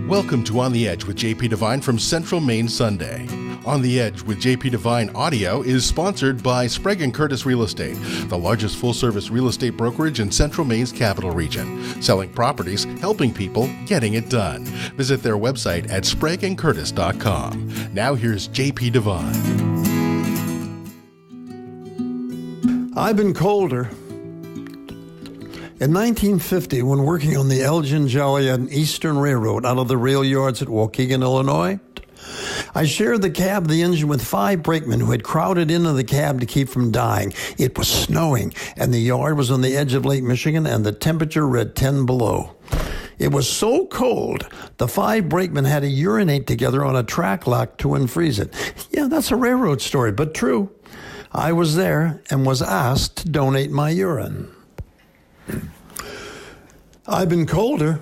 Welcome to On the Edge with JP Devine from Central Maine Sunday. On the Edge with JP Devine audio is sponsored by Sprague & Curtis Real Estate, the largest full-service real estate brokerage in Central Maine's capital region, selling properties, helping people, getting it done. Visit their website at spragueandcurtis.com. Now here's JP Devine. I've been colder. In 1950, when working on the Elgin, Joliet, and Eastern Railroad out of the rail yards at Waukegan, Illinois, I shared the cab of the engine with 5 brakemen who had crowded into the cab to keep from dying. It was snowing, and the yard was on the edge of Lake Michigan, and the temperature read 10 below. It was so cold, the 5 brakemen had to urinate together on a track lock to unfreeze it. Yeah, that's a railroad story, but true. I was there and was asked to donate my urine. I've been colder.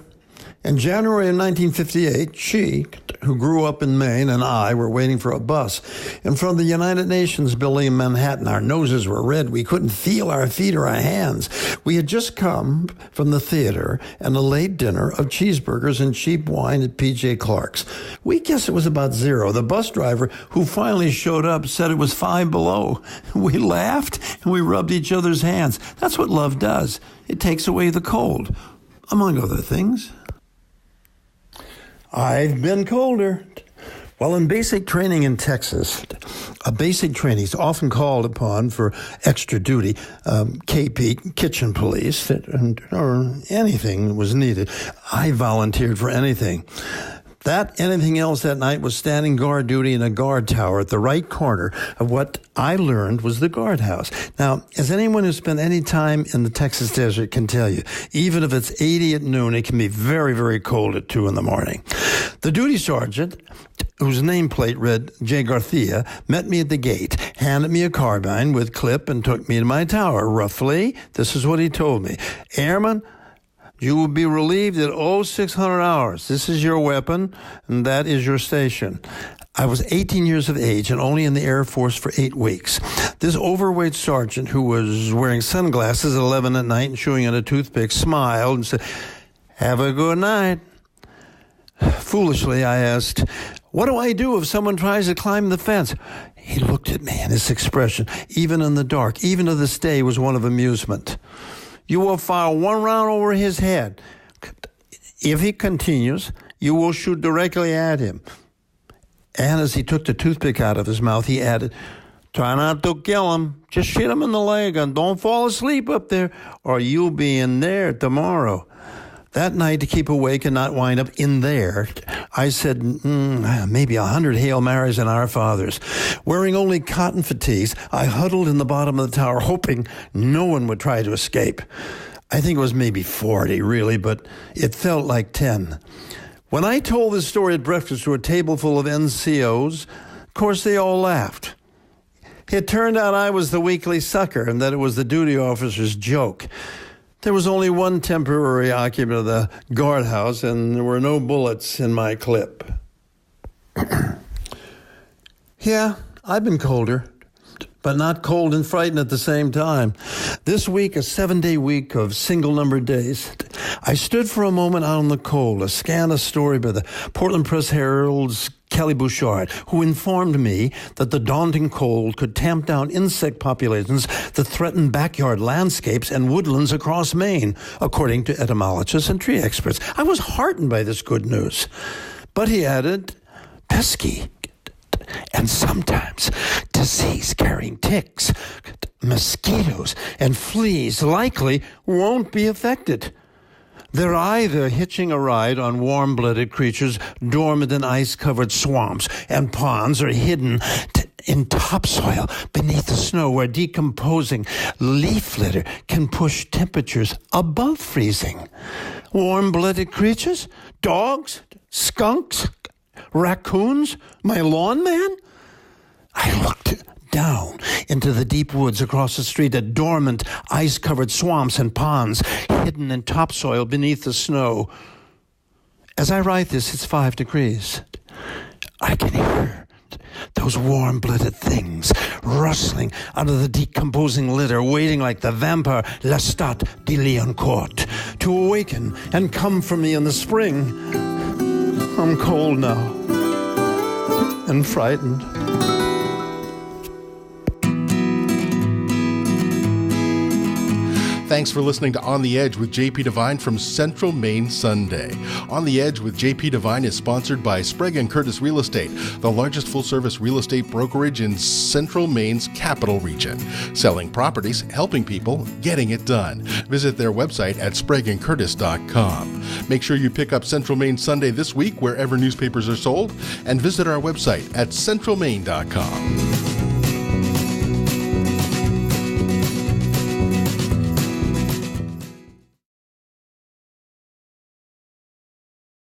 In January of 1958, she, who grew up in Maine, and I were waiting for a bus in front of the United Nations building in Manhattan. Our noses were red. We couldn't feel our feet or our hands. We had just come from the theater and a late dinner of cheeseburgers and cheap wine at P.J. Clark's. We guessed it was about 0. The bus driver, who finally showed up, said it was 5 below. We laughed and we rubbed each other's hands. That's what love does. It takes away the cold, among other things. I've been colder. While in basic training in Texas, a basic trainee is often called upon for extra duty, KP, kitchen police, or anything was needed. I volunteered for anything. That anything else that night was standing guard duty in a guard tower at the right corner of what I learned was the guardhouse. Now, as anyone who spent any time in the Texas desert can tell you, even if it's 80 at noon, it can be very, very cold at 2 in the morning. The duty sergeant, whose nameplate read J. Garcia, met me at the gate, handed me a carbine with clip, and took me to my tower. Roughly, this is what he told me. Airman, you will be relieved at 0600 hours. This is your weapon, and that is your station. I was 18 years of age and only in the Air Force for 8 weeks. This overweight sergeant, who was wearing sunglasses at 11 at night and chewing on a toothpick, smiled and said, "Have a good night." Foolishly, I asked, "What do I do if someone tries to climb the fence?" He looked at me, and his expression, even in the dark, even to this day, was one of amusement. "You will fire 1 round over his head. If he continues, you will shoot directly at him." And as he took the toothpick out of his mouth, he added, "Try not to kill him. Just shoot him in the leg and don't fall asleep up there, or you'll be in there tomorrow." That night, to keep awake and not wind up in there, I said maybe 100 Hail Marys and Our Fathers. Wearing only cotton fatigues, I huddled in the bottom of the tower, hoping no one would try to escape. I think it was maybe 40, really, but it felt like 10. When I told this story at breakfast to a table full of NCOs, of course they all laughed. It turned out I was the weekly sucker and that it was the duty officer's joke. There was only one temporary occupant of the guardhouse, and there were no bullets in my clip. Yeah, I've been colder, but not cold and frightened at the same time. This week, a 7-day week of single-numbered days, I stood for a moment out in the cold to scan a story by the Portland Press-Herald's Kelly Bouchard, who informed me that the daunting cold could tamp down insect populations that threaten backyard landscapes and woodlands across Maine, according to entomologists and tree experts. I was heartened by this good news. But he added, pesky and sometimes disease-carrying ticks, mosquitoes, and fleas likely won't be affected. They're either hitching a ride on warm-blooded creatures dormant in ice-covered swamps and ponds, or hidden in topsoil beneath the snow where decomposing leaf litter can push temperatures above freezing. Warm-blooded creatures? Dogs? Skunks? Raccoons? My lawn man? I looked down into the deep woods across the street at dormant, ice-covered swamps and ponds, hidden in topsoil beneath the snow. As I write this, it's 5 degrees. I can hear those warm-blooded things rustling out of the decomposing litter, waiting like the vampire Lestat de Liancourt to awaken and come for me in the spring. I'm cold now and frightened. Thanks for listening to On the Edge with JP Devine from Central Maine Sunday. On the Edge with JP Devine is sponsored by Sprague & Curtis Real Estate, the largest full-service real estate brokerage in Central Maine's capital region. Selling properties, helping people, getting it done. Visit their website at spragueandcurtis.com. Make sure you pick up Central Maine Sunday this week wherever newspapers are sold, and visit our website at centralmaine.com.